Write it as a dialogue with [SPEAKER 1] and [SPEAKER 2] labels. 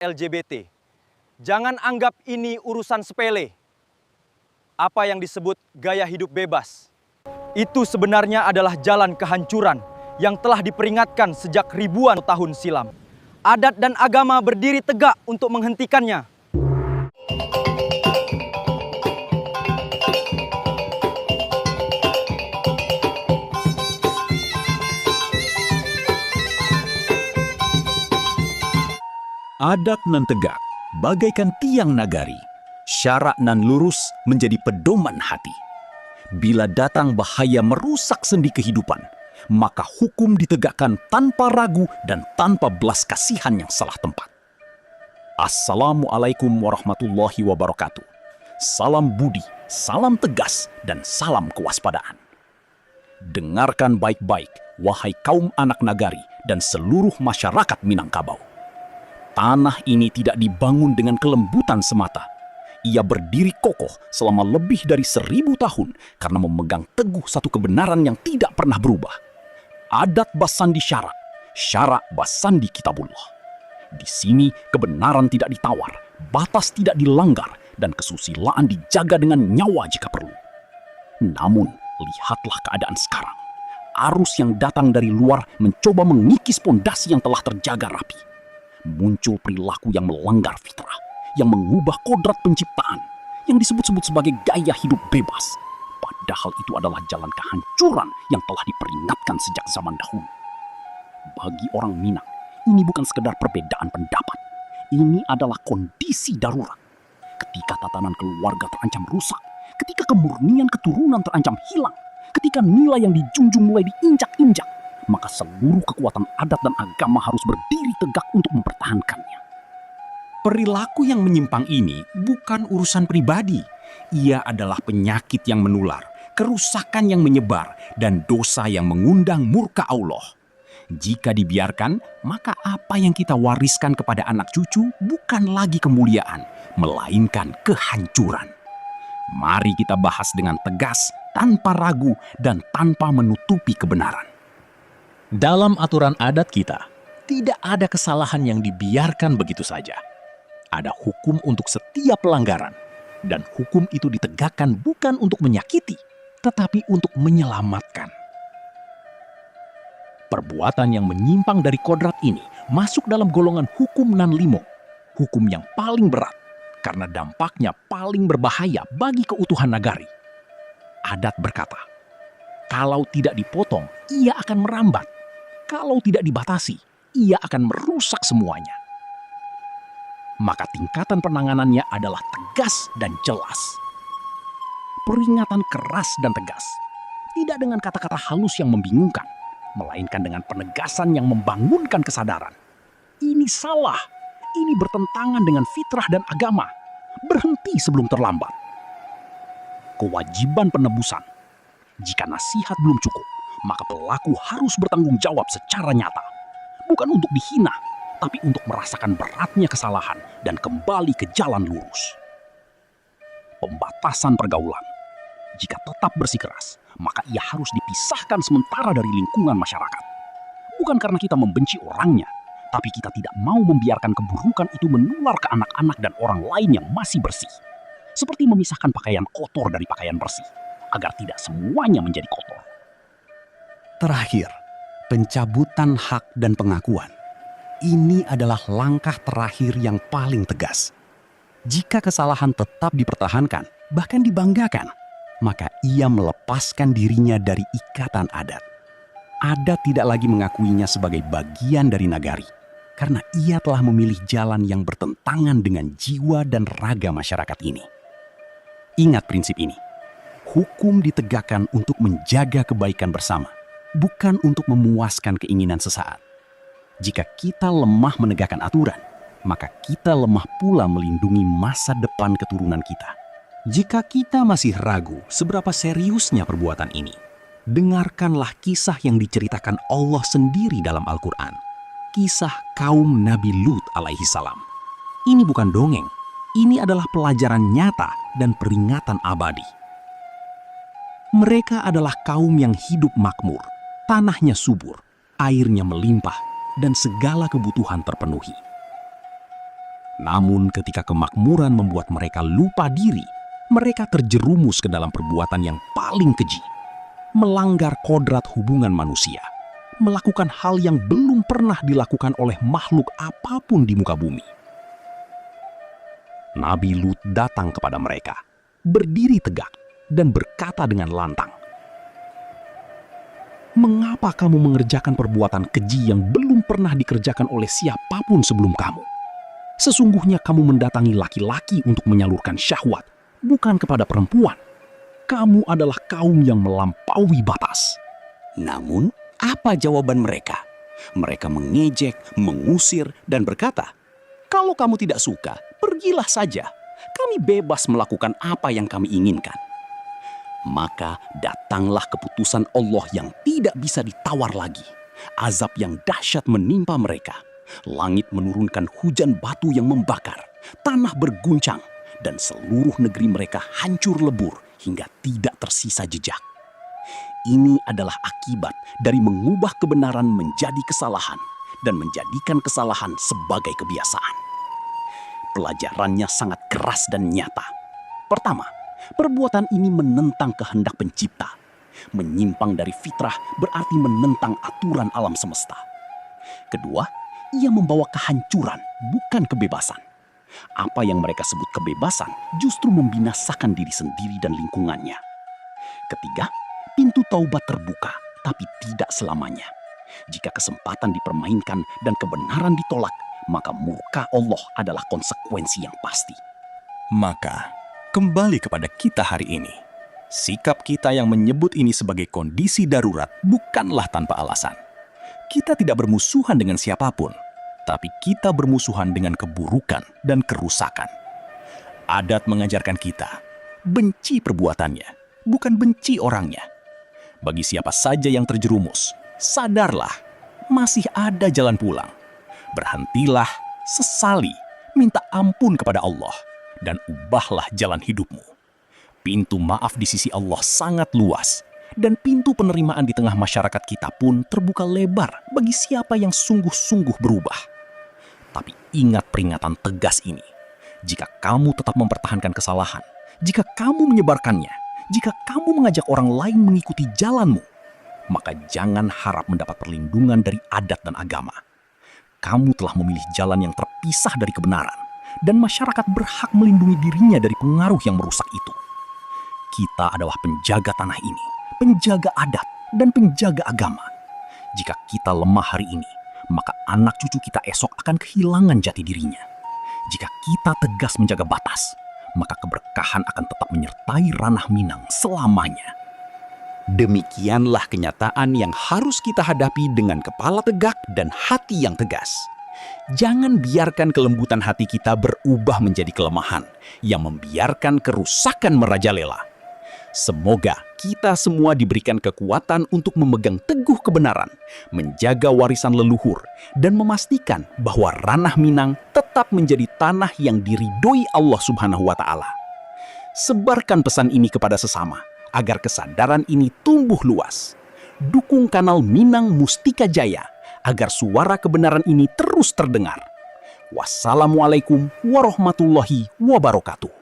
[SPEAKER 1] LGBT. Jangan anggap ini urusan sepele. Apa yang disebut gaya hidup bebas, itu sebenarnya adalah jalan kehancuran yang telah diperingatkan sejak ribuan tahun silam. Adat dan agama berdiri tegak untuk menghentikannya.
[SPEAKER 2] Adat nan tegak, bagaikan tiang nagari. Syarak nan lurus menjadi pedoman hati. Bila datang bahaya merusak sendi kehidupan, maka hukum ditegakkan tanpa ragu dan tanpa belas kasihan yang salah tempat. Assalamualaikum warahmatullahi wabarakatuh. Salam budi, salam tegas, dan salam kewaspadaan. Dengarkan baik-baik, wahai kaum anak nagari dan seluruh masyarakat Minangkabau. Tanah ini tidak dibangun dengan kelembutan semata. Ia berdiri kokoh selama lebih dari 1000 tahun karena memegang teguh satu kebenaran yang tidak pernah berubah. Adat basandi syarak, syarak basandi kitabullah. Di sini kebenaran tidak ditawar, batas tidak dilanggar, dan kesusilaan dijaga dengan nyawa jika perlu. Namun, lihatlah keadaan sekarang. Arus yang datang dari luar mencoba mengikis pondasi yang telah terjaga rapi. Muncul perilaku yang melanggar fitrah, yang mengubah kodrat penciptaan, yang disebut-sebut sebagai gaya hidup bebas. Padahal itu adalah jalan kehancuran yang telah diperingatkan sejak zaman dahulu. Bagi orang Minang, ini bukan sekedar perbedaan pendapat. Ini adalah kondisi darurat. Ketika tatanan keluarga terancam rusak, ketika kemurnian keturunan terancam hilang, ketika nilai yang dijunjung mulai diinjak-injak, maka seluruh kekuatan adat dan agama harus berdiri tegak untuk mempertahankannya.
[SPEAKER 3] Perilaku yang menyimpang ini bukan urusan pribadi. Ia adalah penyakit yang menular, kerusakan yang menyebar, dan dosa yang mengundang murka Allah. Jika dibiarkan, maka apa yang kita wariskan kepada anak cucu bukan lagi kemuliaan, melainkan kehancuran. Mari kita bahas dengan tegas, tanpa ragu, dan tanpa menutupi kebenaran. Dalam aturan adat kita, tidak ada kesalahan yang dibiarkan begitu saja. Ada hukum untuk setiap pelanggaran, dan hukum itu ditegakkan bukan untuk menyakiti, tetapi untuk menyelamatkan. Perbuatan yang menyimpang dari kodrat ini masuk dalam golongan hukum nan limo, hukum yang paling berat, karena dampaknya paling berbahaya bagi keutuhan nagari. Adat berkata, kalau tidak dipotong, ia akan merambat. Kalau tidak dibatasi, ia akan merusak semuanya. Maka tingkatan penanganannya adalah tegas dan jelas. Peringatan keras dan tegas. Tidak dengan kata-kata halus yang membingungkan, melainkan dengan penegasan yang membangunkan kesadaran. Ini salah. Ini bertentangan dengan fitrah dan agama. Berhenti sebelum terlambat. Kewajiban penebusan. Jika nasihat belum cukup, maka pelaku harus bertanggung jawab secara nyata. Bukan untuk dihina, tapi untuk merasakan beratnya kesalahan dan kembali ke jalan lurus. Pembatasan pergaulan. Jika tetap bersikeras, maka ia harus dipisahkan sementara dari lingkungan masyarakat. Bukan karena kita membenci orangnya, tapi kita tidak mau membiarkan keburukan itu menular ke anak-anak dan orang lain yang masih bersih. Seperti memisahkan pakaian kotor dari pakaian bersih, agar tidak semuanya menjadi kotor. Terakhir, pencabutan hak dan pengakuan. Ini adalah langkah terakhir yang paling tegas. Jika kesalahan tetap dipertahankan, bahkan dibanggakan, maka ia melepaskan dirinya dari ikatan adat. Adat tidak lagi mengakuinya sebagai bagian dari nagari, karena ia telah memilih jalan yang bertentangan dengan jiwa dan raga masyarakat ini. Ingat prinsip ini, hukum ditegakkan untuk menjaga kebaikan bersama, bukan untuk memuaskan keinginan sesaat. Jika kita lemah menegakkan aturan, maka kita lemah pula melindungi masa depan keturunan kita. Jika kita masih ragu seberapa seriusnya perbuatan ini, dengarkanlah kisah yang diceritakan Allah sendiri dalam Al-Quran. Kisah kaum Nabi Lut alaihi salam. Ini bukan dongeng, ini adalah pelajaran nyata dan peringatan abadi. Mereka adalah kaum yang hidup makmur, tanahnya subur, airnya melimpah, dan segala kebutuhan terpenuhi. Namun ketika kemakmuran membuat mereka lupa diri, mereka terjerumus ke dalam perbuatan yang paling keji. Melanggar kodrat hubungan manusia, melakukan hal yang belum pernah dilakukan oleh makhluk apapun di muka bumi. Nabi Lut datang kepada mereka, berdiri tegak dan berkata dengan lantang, "Mengapa kamu mengerjakan perbuatan keji yang belum pernah dikerjakan oleh siapapun sebelum kamu? Sesungguhnya kamu mendatangi laki-laki untuk menyalurkan syahwat, bukan kepada perempuan. Kamu adalah kaum yang melampaui batas."
[SPEAKER 4] Namun, apa jawaban mereka? Mereka mengejek, mengusir, dan berkata, "Kalau kamu tidak suka, pergilah saja. Kami bebas melakukan apa yang kami inginkan." Maka datanglah keputusan Allah yang tidak bisa ditawar lagi. Azab yang dahsyat menimpa mereka. Langit menurunkan hujan batu yang membakar, tanah berguncang, dan seluruh negeri mereka hancur lebur hingga tidak tersisa jejak. Ini adalah akibat dari mengubah kebenaran menjadi kesalahan dan menjadikan kesalahan sebagai kebiasaan. Pelajarannya sangat keras dan nyata. Pertama, perbuatan ini menentang kehendak pencipta. Menyimpang dari fitrah berarti menentang aturan alam semesta. Kedua, ia membawa kehancuran, bukan kebebasan. Apa yang mereka sebut kebebasan justru membinasakan diri sendiri dan lingkungannya. Ketiga, pintu taubat terbuka, tapi tidak selamanya. Jika kesempatan dipermainkan dan kebenaran ditolak, maka murka Allah adalah konsekuensi yang pasti.
[SPEAKER 2] Maka, kembali kepada kita hari ini. Sikap kita yang menyebut ini sebagai kondisi darurat bukanlah tanpa alasan. Kita tidak bermusuhan dengan siapapun, tapi kita bermusuhan dengan keburukan dan kerusakan. Adat mengajarkan kita, benci perbuatannya, bukan benci orangnya. Bagi siapa saja yang terjerumus, sadarlah, masih ada jalan pulang. Berhentilah, sesali, minta ampun kepada Allah, dan ubahlah jalan hidupmu. Pintu maaf di sisi Allah sangat luas, dan pintu penerimaan di tengah masyarakat kita pun terbuka lebar bagi siapa yang sungguh-sungguh berubah. Tapi ingat peringatan tegas ini. Jika kamu tetap mempertahankan kesalahan, jika kamu menyebarkannya, jika kamu mengajak orang lain mengikuti jalanmu, maka jangan harap mendapat perlindungan dari adat dan agama. Kamu telah memilih jalan yang terpisah dari kebenaran, dan masyarakat berhak melindungi dirinya dari pengaruh yang merusak itu. Kita adalah penjaga tanah ini, penjaga adat, dan penjaga agama. Jika kita lemah hari ini, maka anak cucu kita esok akan kehilangan jati dirinya. Jika kita tegas menjaga batas, maka keberkahan akan tetap menyertai ranah Minang selamanya.
[SPEAKER 4] Demikianlah kenyataan yang harus kita hadapi dengan kepala tegak dan hati yang tegas. Jangan biarkan kelembutan hati kita berubah menjadi kelemahan yang membiarkan kerusakan merajalela. Semoga kita semua diberikan kekuatan untuk memegang teguh kebenaran, menjaga warisan leluhur, dan memastikan bahwa ranah Minang tetap menjadi tanah yang diridhoi Allah Subhanahu wa Ta'ala. Sebarkan pesan ini kepada sesama agar kesadaran ini tumbuh luas. Dukung kanal Minang Mustika Jaya agar suara kebenaran ini terus terdengar. Wassalamualaikum warahmatullahi wabarakatuh.